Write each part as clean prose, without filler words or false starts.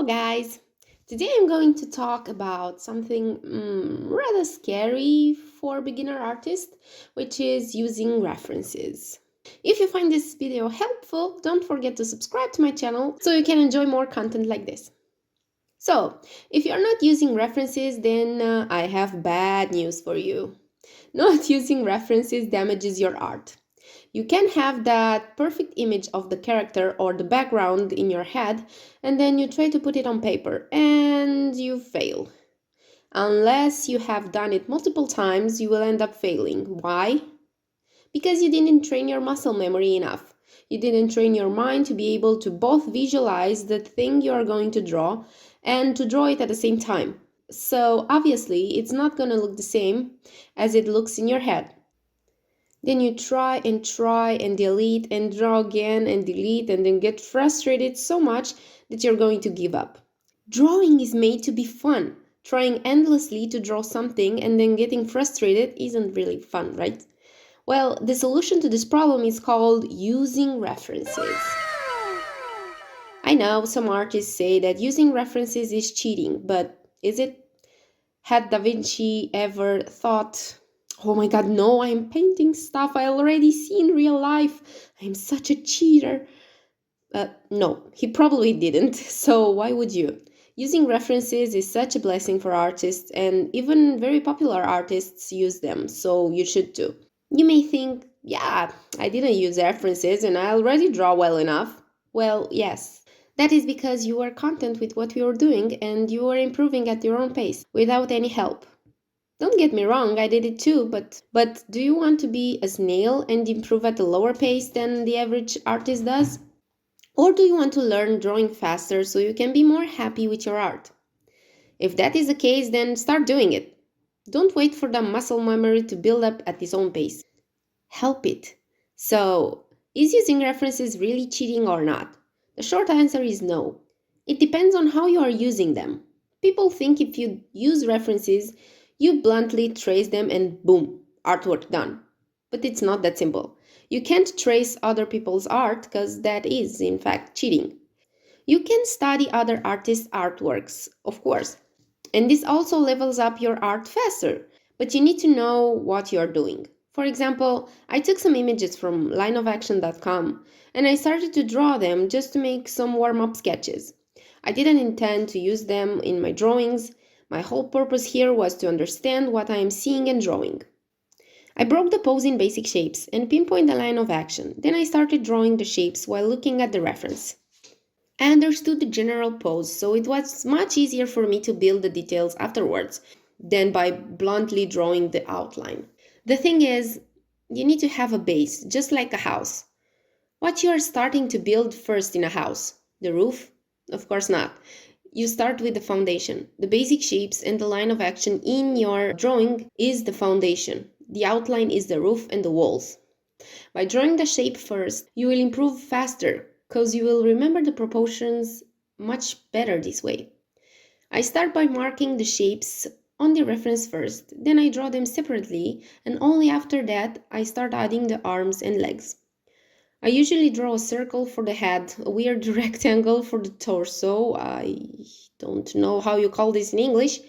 guys! Today I'm going to talk about something rather scary for beginner artists, which is using references. If you find this video helpful, don't forget to subscribe to my channel so you can enjoy more content like this. So, if you're not using references, then I have bad news for you. Not using references damages your art. You can have that perfect image of the character or the background in your head, and then you try to put it on paper, and you fail. Unless you have done it multiple times, you will end up failing. Why? Because you didn't train your muscle memory enough. You didn't train your mind to be able to both visualize the thing you are going to draw and to draw it at the same time. So obviously, it's not going to look the same as it looks in your head. Then you try and delete and draw again and delete and then get frustrated so much that you're going to give up. Drawing is made to be fun. Trying endlessly to draw something and then getting frustrated isn't really fun, right? Well, the solution to this problem is called using references. I know some artists say that using references is cheating, but is it? Had Da Vinci ever thought, oh my god, no, I'm painting stuff I already see in real life. I'm such a cheater. No, he probably didn't. So why would you? Using references is such a blessing for artists, and even very popular artists use them, so you should too. You may think, yeah, I didn't use references and I already draw well enough. Well, yes. That is because you are content with what you are doing and you are improving at your own pace without any help. Don't get me wrong, I did it too, but do you want to be a snail and improve at a lower pace than the average artist does? Or do you want to learn drawing faster so you can be more happy with your art? If that is the case, then start doing it. Don't wait for the muscle memory to build up at its own pace. Help it. So, is using references really cheating or not? The short answer is no. It depends on how you are using them. People think if you use references, you bluntly trace them and boom, artwork done. But it's not that simple. You can't trace other people's art because that is, in fact, cheating. You can study other artists' artworks, of course, and this also levels up your art faster, but you need to know what you're doing. For example, I took some images from lineofaction.com and I started to draw them just to make some warm-up sketches. I didn't intend to use them in my drawings. My whole purpose here was to understand what I am seeing and drawing. I broke the pose in basic shapes and pinpoint the line of action. Then I started drawing the shapes while looking at the reference. I understood the general pose, so it was much easier for me to build the details afterwards than by bluntly drawing the outline. The thing is, you need to have a base, just like a house. What you are starting to build first in a house? The roof? Of course not. You start with the foundation. The basic shapes and the line of action in your drawing is the foundation. The outline is the roof and the walls. By drawing the shape first, you will improve faster because you will remember the proportions much better this way. I start by marking the shapes on the reference first, then I draw them separately, and only after that I start adding the arms and legs. I usually draw a circle for the head, a weird rectangle for the torso, I don't know how you call this in English,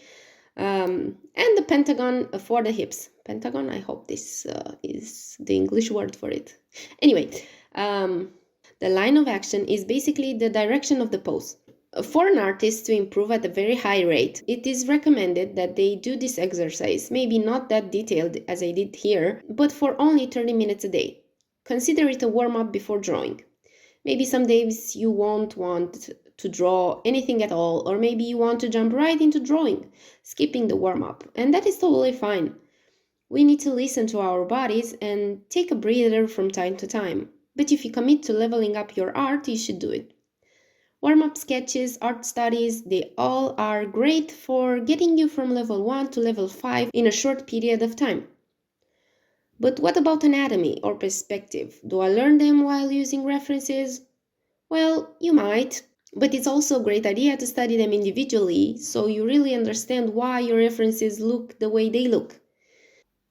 and the pentagon for the hips. Pentagon, I hope this is the English word for it. Anyway, the line of action is basically the direction of the pose. For an artist to improve at a very high rate, it is recommended that they do this exercise, maybe not that detailed as I did here, but for only 30 minutes a day. Consider it a warm-up before drawing. Maybe some days you won't want to draw anything at all, or maybe you want to jump right into drawing, skipping the warm-up, and that is totally fine. We need to listen to our bodies and take a breather from time to time. But if you commit to leveling up your art, you should do it. Warm-up sketches, art studies, they all are great for getting you from level 1 to level 5 in a short period of time. But what about anatomy or perspective? Do I learn them while using references? Well, you might, but it's also a great idea to study them individually so you really understand why your references look the way they look.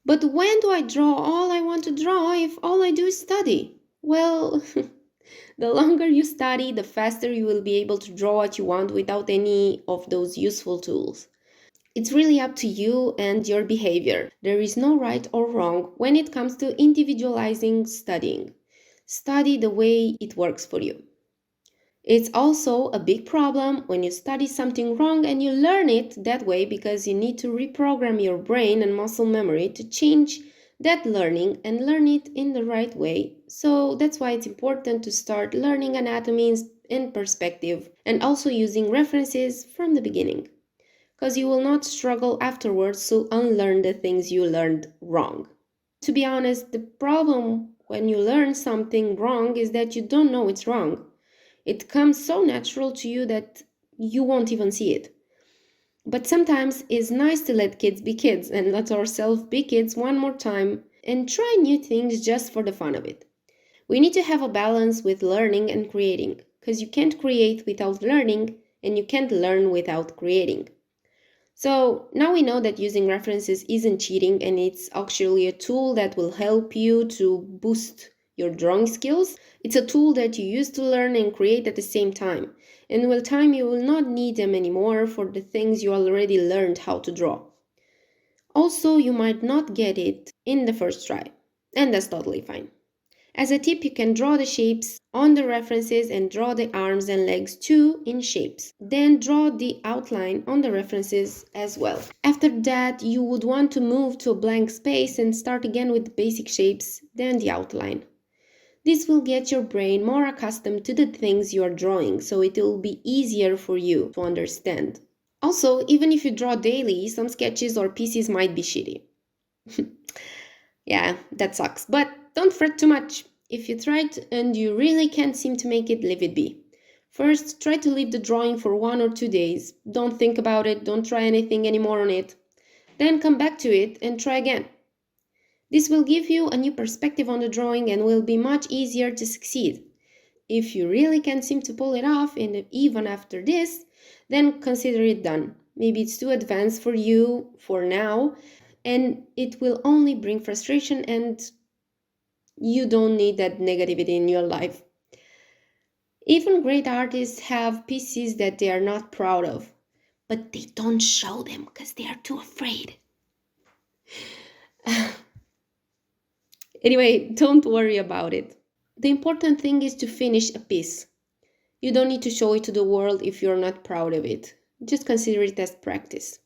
But when do I draw all I want to draw if all I do is study? Well, The longer you study, the faster you will be able to draw what you want without any of those useful tools. It's really up to you and your behavior. There is no right or wrong when it comes to individualizing studying. Study the way it works for you. It's also a big problem when you study something wrong and you learn it that way because you need to reprogram your brain and muscle memory to change that learning and learn it in the right way. So that's why it's important to start learning anatomy in perspective and also using references from the beginning, because you will not struggle afterwards to unlearn the things you learned wrong. To be honest, the problem when you learn something wrong is that you don't know it's wrong. It comes so natural to you that you won't even see it. But sometimes it's nice to let kids be kids and let ourselves be kids one more time and try new things just for the fun of it. We need to have a balance with learning and creating, because you can't create without learning and you can't learn without creating. So now we know that using references isn't cheating and it's actually a tool that will help you to boost your drawing skills. It's a tool that you use to learn and create at the same time. And with time, you will not need them anymore for the things you already learned how to draw. Also, you might not get it in the first try, and that's totally fine. As a tip, you can draw the shapes on the references and draw the arms and legs too in shapes. Then draw the outline on the references as well. After that, you would want to move to a blank space and start again with the basic shapes, then the outline. This will get your brain more accustomed to the things you are drawing, so it will be easier for you to understand. Also, even if you draw daily, some sketches or pieces might be shitty. Yeah, that sucks. But don't fret too much. If you tried and you really can't seem to make it, leave it be. First, try to leave the drawing for 1 or 2 days. Don't think about it, don't try anything anymore on it. Then come back to it and try again. This will give you a new perspective on the drawing and will be much easier to succeed. If you really can't seem to pull it off, and even after this, then consider it done. Maybe it's too advanced for you for now, and it will only bring frustration and you don't need that negativity in your life. Even great artists have pieces that they are not proud of, but they don't show them because they are too afraid. Anyway, don't worry about it. The important thing is to finish a piece. You don't need to show it to the world if you're not proud of it. Just consider it as practice.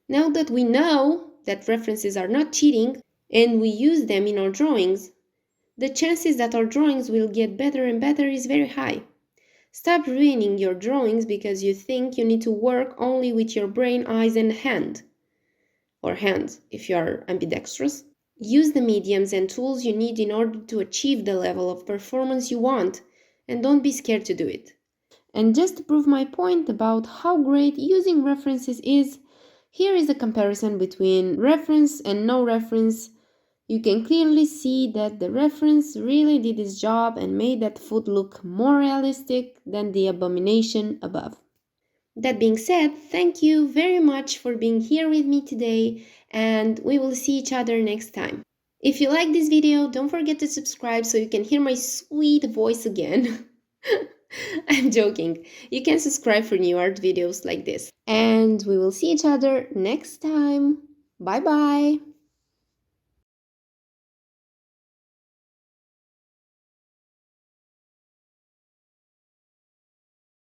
Now that we know that references are not cheating and we use them in our drawings, the chances that our drawings will get better and better is very high. Stop ruining your drawings because you think you need to work only with your brain, eyes, and hand. Or hands, if you are ambidextrous. Use the mediums and tools you need in order to achieve the level of performance you want, and don't be scared to do it. And just to prove my point about how great using references is, here is a comparison between reference and no reference. You can clearly see that the reference really did its job and made that foot look more realistic than the abomination above. That being said, thank you very much for being here with me today, and we will see each other next time. If you like this video, don't forget to subscribe so you can hear my sweet voice again. I'm joking. You can subscribe for new art videos like this. And we will see each other next time. Bye bye.